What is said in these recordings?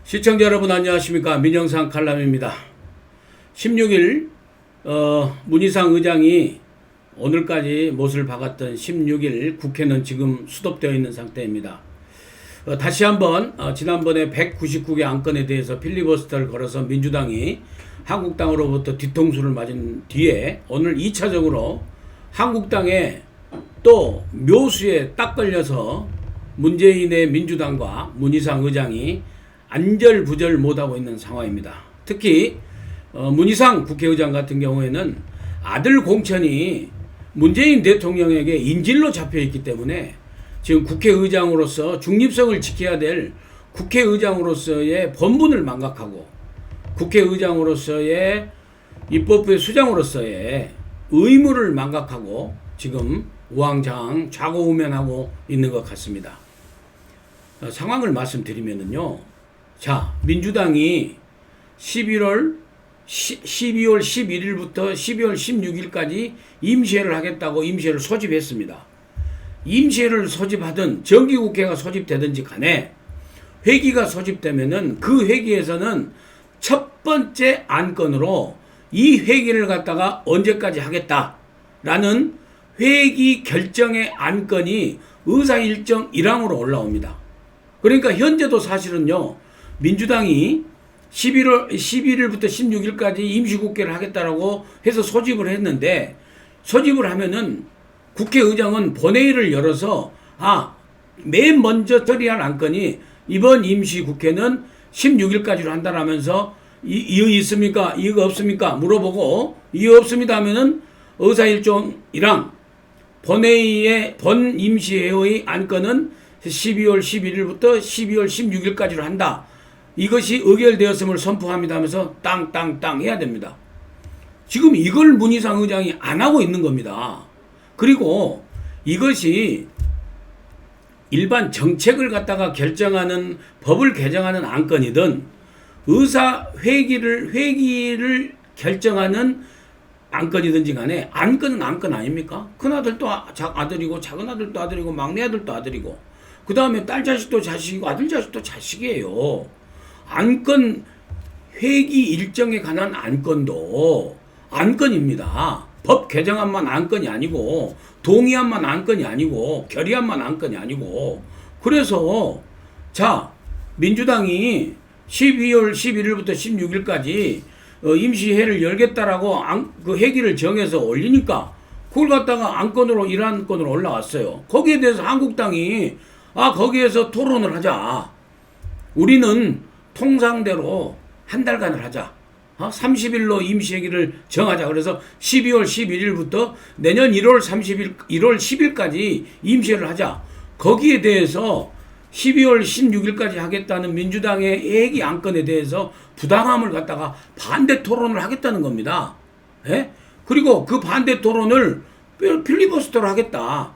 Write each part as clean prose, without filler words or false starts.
시청자 여러분 안녕하십니까. 민영상 칼럼입니다. 16일 문희상 의장이 오늘까지 못을 박았던 16일 국회는 지금 수독되어 있는 상태입니다. 다시 한번 지난번에 199개 안건에 대해서 필리버스터를 걸어서 민주당이 한국당으로부터 뒤통수를 맞은 뒤에 오늘 2차적으로 한국당에 또 묘수에 딱 걸려서 문재인의 민주당과 문희상 의장이 안절부절 못하고 있는 상황입니다. 특히 문희상 국회의장 같은 경우에는 아들 공천이 문재인 대통령에게 인질로 잡혀있기 때문에 지금 국회의장으로서 중립성을 지켜야 될 국회의장으로서의 본분을 망각하고 국회의장으로서의 입법부의 수장으로서의 의무를 망각하고 지금 우왕좌왕 좌고우면하고 있는 것 같습니다. 상황을 말씀드리면은요. 자, 민주당이 12월 11일부터 12월 16일까지 임시회를 하겠다고 임시회를 소집했습니다. 임시회를 소집하든 정기국회가 소집되든지 간에 회기가 소집되면은 그 회기에서는 첫 번째 안건으로 이 회기를 갖다가 언제까지 하겠다라는 회기 결정의 안건이 의사일정 1항으로 올라옵니다. 그러니까 현재도 사실은요. 민주당이 11일부터 16일까지 임시국회를 하겠다라고 해서 소집을 했는데 소집을 하면은 국회의장은 본회의를 열어서 맨 먼저 처리할 안건이 이번 임시국회는 16일까지로 한다라면서 이의 있습니까? 이의가 없습니까? 물어보고 이의 없습니다 하면은 의사일정 1항 본회의의 본 임시회의 안건은 12월 11일부터 12월 16일까지로 한다. 이것이 의결되었음을 선포합니다 하면서 땅땅땅 해야 됩니다. 지금 이걸 문희상 의장이 안 하고 있는 겁니다. 그리고 이것이 일반 정책을 갖다가 결정하는 법을 개정하는 안건이든 회기를 결정하는 안건이든지 간에 안건은 안건 아닙니까? 큰아들도 아들이고 작은아들도 아들이고 막내아들도 아들이고 그 다음에 딸 자식도 자식이고 아들 자식도 자식이에요. 안건 회기 일정에 관한 안건도 안건입니다. 법 개정안만 안건이 아니고 동의안만 안건이 아니고 결의안만 안건이 아니고 그래서 자 민주당이 12월 11일부터 16일까지 임시회를 열겠다라고 그 회기를 정해서 올리니까 그걸 갖다가 안건으로 1안건으로 올라왔어요. 거기에 대해서 한국당이 거기에서 토론을 하자. 우리는 통상대로 한 달간을 하자. 30일로 임시회기를 정하자. 그래서 12월 11일부터 내년 1월 10일까지 임시회를 하자. 거기에 대해서 12월 16일까지 하겠다는 민주당의 회기 안건에 대해서 부당함을 갖다가 반대 토론을 하겠다는 겁니다. 예? 그리고 그 반대 토론을 필리버스터로 하겠다.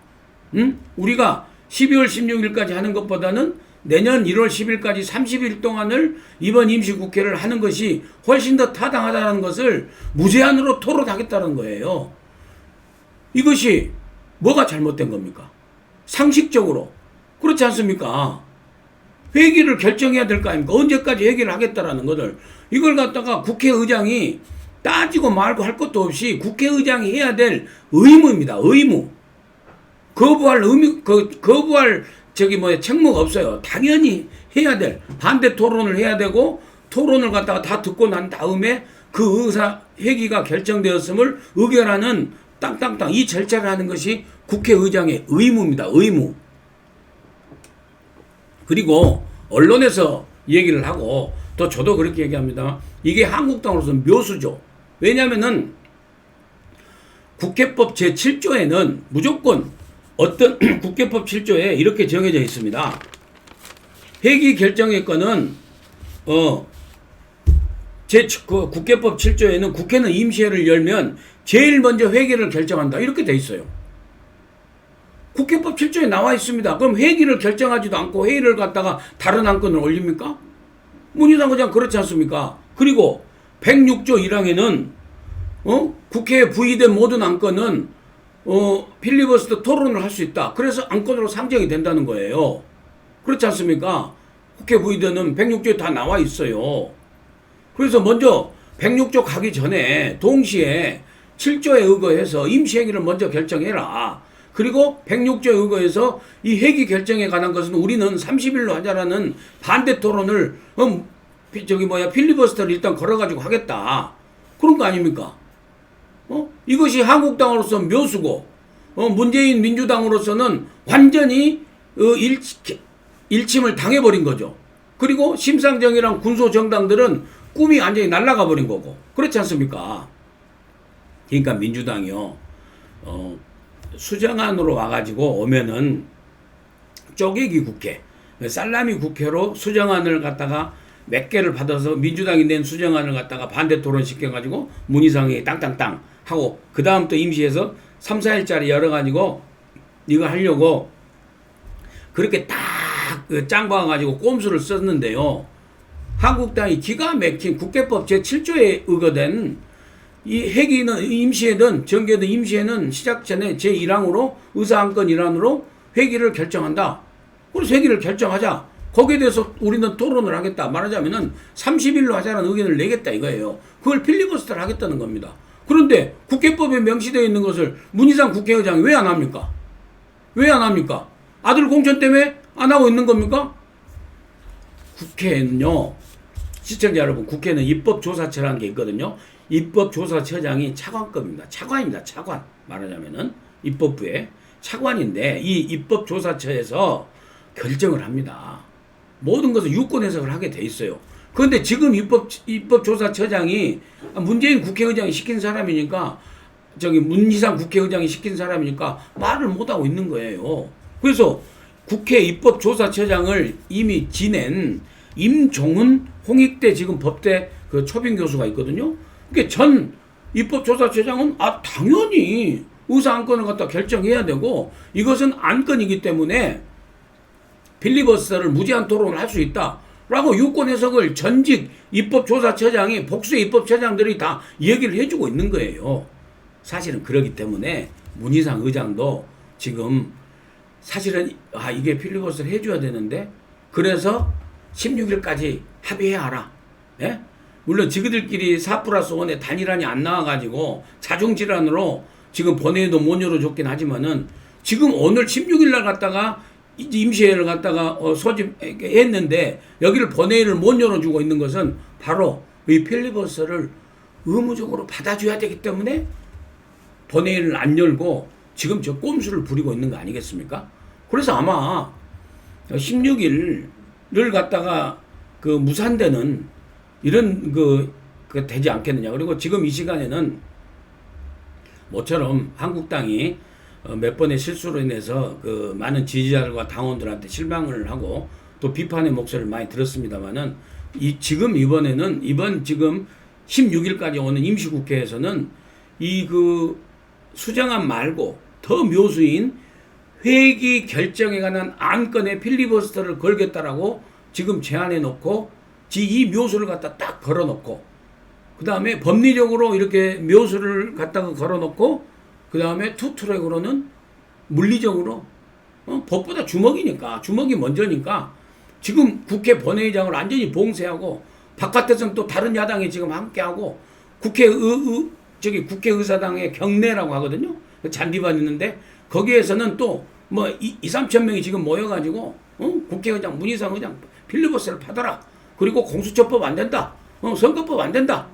우리가 12월 16일까지 하는 것보다는 내년 1월 10일까지 30일 동안을 이번 임시국회를 하는 것이 훨씬 더 타당하다는 것을 무제한으로 토론하겠다는 거예요. 이것이 뭐가 잘못된 겁니까? 상식적으로. 그렇지 않습니까? 회기를 결정해야 될 거 아닙니까? 언제까지 회기를 하겠다라는 것을. 이걸 갖다가 국회의장이 따지고 말고 할 것도 없이 국회의장이 해야 될 의무입니다. 의무. 거부할 책무가 없어요. 당연히 해야 될 반대 토론을 해야 되고 토론을 갖다가 다 듣고 난 다음에 그 회기가 결정되었음을 의결하는 땅땅땅 이 절차를 하는 것이 국회의장의 의무입니다. 의무. 그리고 언론에서 얘기를 하고 또 저도 그렇게 얘기합니다. 이게 한국당으로서 묘수죠. 왜냐하면은 국회법 제7조에는 무조건 어떤 국회법 7조에 이렇게 정해져 있습니다. 회기 결정의 건은 국회법 7조에는 국회는 임시회를 열면 제일 먼저 회기를 결정한다. 이렇게 돼 있어요. 국회법 7조에 나와 있습니다. 그럼 회기를 결정하지도 않고 회의를 갖다가 다른 안건을 올립니까? 문희상 의장 그렇지 않습니까? 그리고 106조 1항에는 국회에 부의된 모든 안건은 필리버스터 토론을 할 수 있다. 그래서 안건으로 상정이 된다는 거예요. 그렇지 않습니까? 국회 부의대는 106조에 다 나와 있어요. 그래서 먼저 106조 가기 전에 동시에 7조에 의거해서 임시회기를 먼저 결정해라. 그리고 106조에 의거해서 이 회기 결정에 관한 것은 우리는 30일로 하자라는 반대 토론을 필리버스터를 일단 걸어가지고 하겠다. 그런 거 아닙니까? 이것이 한국당으로서 묘수고 문재인 민주당으로서는 완전히 일침을 당해버린 거죠. 그리고 심상정이랑 군소정당들은 꿈이 완전히 날아가 버린 거고 그렇지 않습니까? 그러니까 민주당이요 수정안으로 와가지고 오면은 쪼개기 국회 살라미 국회로 수정안을 갖다가 몇 개를 받아서 민주당이 낸 수정안을 갖다가 반대 토론 시켜가지고 문희상이 땅땅땅 하고 그 다음 또 임시해서 3, 4일짜리 열어가지고 이거 하려고 그렇게 딱 짱 봐가지고 꼼수를 썼는데요. 한국당이 기가 막힌 국회법 제7조에 의거된 이 회기는 임시회든 정개든 임시회는 시작 전에 제1항으로 의사안건 일환으로 회기를 결정한다. 그래서 회기를 결정하자. 거기에 대해서 우리는 토론을 하겠다. 말하자면은 30일로 하자는 의견을 내겠다 이거예요. 그걸 필리버스터를 하겠다는 겁니다. 그런데 국회법에 명시되어 있는 것을 문희상 국회의장이 왜 안 합니까? 왜 안 합니까? 아들 공천 때문에 안 하고 있는 겁니까? 국회는요. 시청자 여러분, 국회는 입법조사처라는 게 있거든요. 입법조사처장이 차관급입니다. 차관입니다. 차관. 말하자면은 입법부의 차관인데 이 입법조사처에서 결정을 합니다. 모든 것을 유권 해석을 하게 돼 있어요. 그런데 지금 입법조사처장이 문재인 국회의장이 시킨 사람이니까 문희상 국회의장이 시킨 사람이니까 말을 못하고 있는 거예요. 그래서 국회 입법조사처장을 이미 지낸 임종훈 홍익대 지금 법대 그 초빙 교수가 있거든요. 그게 전 입법조사처장은 당연히 의사안건을 갖다 결정해야 되고 이것은 안건이기 때문에 필리버스터를 무제한 토론을 할 수 있다라고 유권 해석을 전직 입법조사처장이 복수의 입법처장들이 다 얘기를 해주고 있는 거예요. 사실은 그러기 때문에 문희상 의장도 지금 사실은 이게 필리버스터를 해줘야 되는데 그래서 16일까지 합의해야 하라. 예? 물론 지그들끼리 4+1의 단일안이 안 나와가지고 자중질환으로 지금 본회의도 못 열어줬긴 하지만은 지금 오늘 16일 날 갔다가 임시회를 갖다가 소집했는데 여기를 본회의를 못 열어주고 있는 것은 바로 이 필리버스터를 의무적으로 받아줘야 되기 때문에 본회의를 안 열고 지금 저 꼼수를 부리고 있는 거 아니겠습니까? 그래서 아마 16일을 갖다가 그 무산되는 이런 그 되지 않겠느냐. 그리고 지금 이 시간에는 모처럼 한국당이 몇 번의 실수로 인해서 그 많은 지지자들과 당원들한테 실망을 하고 또 비판의 목소리를 많이 들었습니다만은 지금 이번 지금 16일까지 오는 임시국회에서는 이 그 수정안 말고 더 묘수인 회기 결정에 관한 안건에 필리버스터를 걸겠다라고 지금 제안해 놓고 이 묘수를 갖다 딱 걸어 놓고 그 다음에 법리적으로 이렇게 묘수를 갖다가 걸어 놓고 그 다음에 투트랙으로는 물리적으로 법보다 주먹이 먼저니까 지금 국회 본회의장을 완전히 봉쇄하고 바깥에서는 또 다른 야당이 지금 함께하고 국회의사당의 경례라고 하거든요. 잔디밭 있는데 거기에서는 또 뭐 2~3천 명이 지금 모여가지고 국회의장 문희상 의장 필리버스터를 받아라. 그리고 공수처법 안 된다. 선거법 안 된다.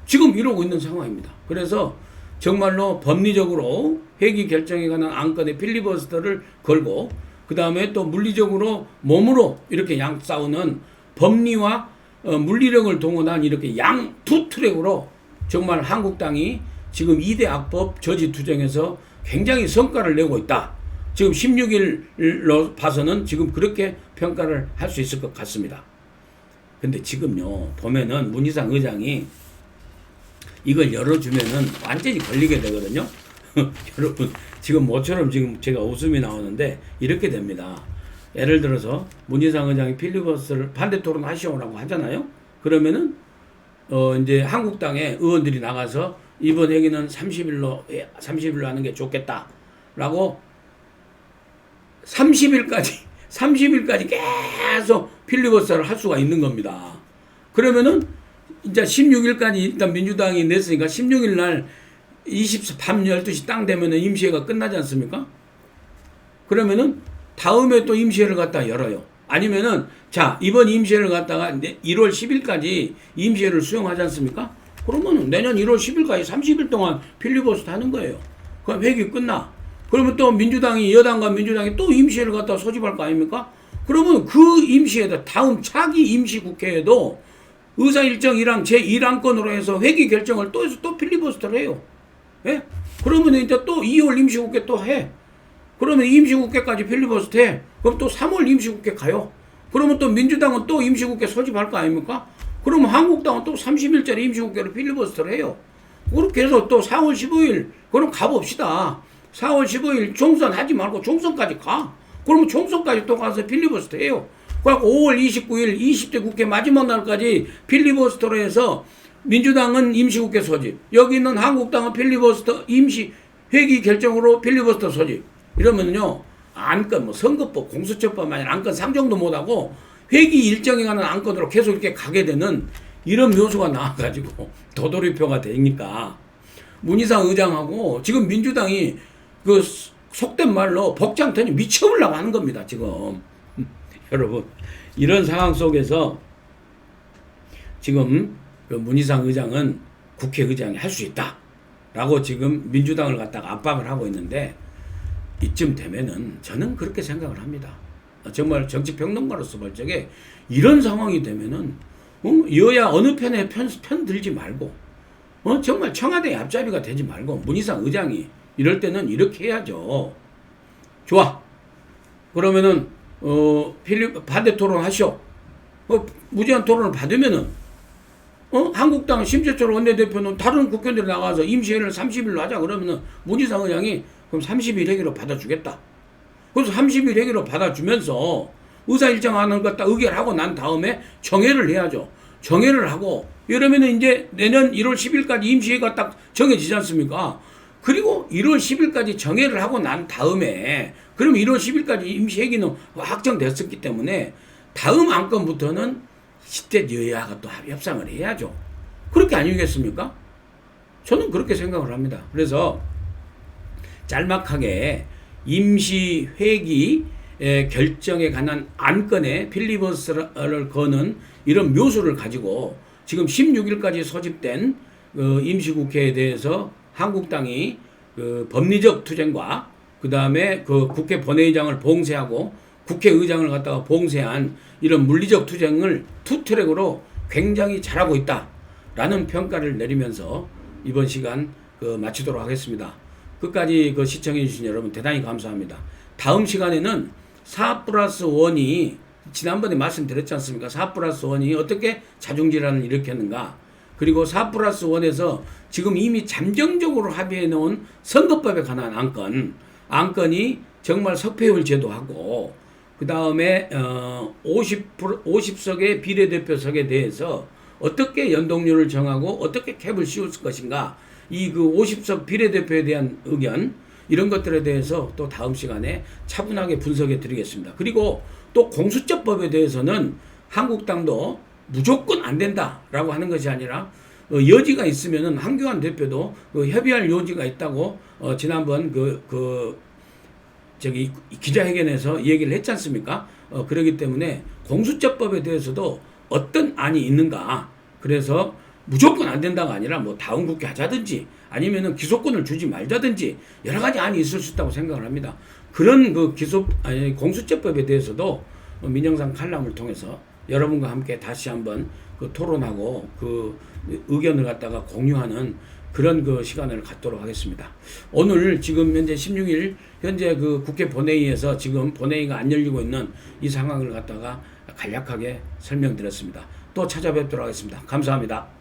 지금 이러고 있는 상황입니다. 그래서 정말로 법리적으로 회기 결정에 관한 안건에 필리버스터를 걸고 그 다음에 또 물리적으로 몸으로 이렇게 싸우는 법리와 물리력을 동원한 이렇게 두 트랙으로 정말 한국당이 지금 2대 악법 저지투쟁에서 굉장히 성과를 내고 있다. 지금 16일로 봐서는 지금 그렇게 평가를 할 수 있을 것 같습니다. 근데 지금요 보면은 문희상 의장이 이걸 열어주면은 완전히 걸리게 되거든요. 여러분 지금 모처럼 지금 제가 웃음이 나오는데 이렇게 됩니다. 예를 들어서 문희상 의장이 필리버스터를 반대 토론 하시오라고 하잖아요. 그러면은 이제 한국당의 의원들이 나가서 이번 회기는 30일로 하는 게 좋겠다라고 30일까지 30일까지 계속 필리버스터를 할 수가 있는 겁니다. 그러면은 이제 16일까지 일단 민주당이 냈으니까 16일 날 밤 12시 땅 되면은 임시회가 끝나지 않습니까? 그러면은 다음에 또 임시회를 갖다 열어요. 아니면은 자 이번 임시회를 갖다가 1월 10일까지 임시회를 수용하지 않습니까? 그러면 내년 1월 10일까지 30일 동안 필리버스터 하는 거예요. 그럼 회기 끝나. 그러면 또 민주당이 여당과 민주당이 또 임시회를 갖다 소집할 거 아닙니까? 그러면 그 임시회도 다음 차기 임시국회에도 의사 일정이랑 제1안건으로 해서 회기 결정을 또 해서 또 필리버스터를 해요. 예? 그러면 이제 또 2월 임시국회 또 해. 그러면 임시국회까지 필리버스터 해. 그럼 또 3월 임시국회 가요. 그러면 또 민주당은 또 임시국회 소집할 거 아닙니까? 그러면 한국당은 또 30일짜리 임시국회로 필리버스터를 해요. 그렇게 해서 또 4월 15일 그럼 가봅시다. 4월 15일 총선 하지 말고 총선까지 가. 그러면 총선까지 또 가서 필리버스터 해요. 그래갖고 5월 29일 20대 국회 마지막 날까지 필리버스터로 해서 민주당은 임시국회 소집, 여기 있는 한국당은 필리버스터 임시 회기 결정으로 필리버스터 소집. 이러면요 안건 뭐 선거법, 공수처법 아니라 안건 상정도 못하고 회기 일정에 관한 안건으로 계속 이렇게 가게 되는 이런 묘수가 나와가지고 도돌이표가 되니까 문희상 의장하고 지금 민주당이 그 속된 말로 복장터니 미쳐보려고 하는 겁니다 지금. 여러분 이런 상황 속에서 지금 그 문희상 의장은 국회의장이 할 수 있다 라고 지금 민주당을 갖다가 압박을 하고 있는데 이쯤 되면은 저는 그렇게 생각을 합니다. 정말 정치평론가로서 볼 적에 이런 상황이 되면은 여야 어느 편에 편 들지 말고 정말 청와대 앞잡이가 되지 말고 문희상 의장이 이럴 때는 이렇게 해야죠. 좋아. 그러면은 반대 토론 하시오. 무제한 토론을 받으면은 한국당 심재철 원내대표는 다른 국회의원들이 나가서 임시회를 30일로 하자 그러면은 문희상 의장이 그럼 30일 회기로 받아주겠다. 그래서 30일 회기로 받아주면서 의사 일정하는 것 다 의결하고 난 다음에 정회를 해야죠. 정회를 하고 이러면은 이제 내년 1월 10일까지 임시회가 딱 정해지지 않습니까? 그리고 1월 10일까지 정회를 하고 난 다음에 그럼 1월 10일까지 임시회기는 확정됐었기 때문에 다음 안건부터는 10대 여야가 또 협상을 해야죠. 그렇게 아니겠습니까? 저는 그렇게 생각을 합니다. 그래서 짤막하게 임시회기 결정에 관한 안건에 필리버스터를 거는 이런 묘수를 가지고 지금 16일까지 소집된 임시국회에 대해서 한국당이 그 법리적 투쟁과 그 다음에 그 국회 본회의장을 봉쇄하고 국회의장을 갖다가 봉쇄한 이런 물리적 투쟁을 투트랙으로 굉장히 잘하고 있다라는 평가를 내리면서 이번 시간 마치도록 하겠습니다. 끝까지 시청해 주신 여러분 대단히 감사합니다. 다음 시간에는 4+1이 지난번에 말씀드렸지 않습니까? 4+1이 어떻게 자중질환을 일으켰는가? 그리고 4+1에서 지금 이미 잠정적으로 합의해 놓은 선거법에 관한 안건이 정말 석패율 제도하고 그 다음에 50석의 비례대표석에 대해서 어떻게 연동률을 정하고 어떻게 캡을 씌울 것인가, 이 50석 비례대표에 대한 의견, 이런 것들에 대해서 또 다음 시간에 차분하게 분석해 드리겠습니다. 그리고 또 공수처법에 대해서는 한국당도 무조건 안 된다라고 하는 것이 아니라 여지가 있으면은 한교안 대표도 협의할 여지가 있다고 지난번 기자회견에서 얘기를 했지 않습니까? 그렇기 때문에 공수처법에 대해서도 어떤 안이 있는가, 그래서 무조건 안 된다가 아니라 다음 국회 하자든지 아니면은 기소권을 주지 말자든지 여러 가지 안이 있을 수 있다고 생각을 합니다. 그런 공수처법에 대해서도 민영상 칼럼을 통해서 여러분과 함께 다시 한번 토론하고 의견을 갖다가 공유하는 그런 시간을 갖도록 하겠습니다. 오늘 지금 현재 16일 현재 국회 본회의에서 지금 본회의가 안 열리고 있는 이 상황을 갖다가 간략하게 설명드렸습니다. 또 찾아뵙도록 하겠습니다. 감사합니다.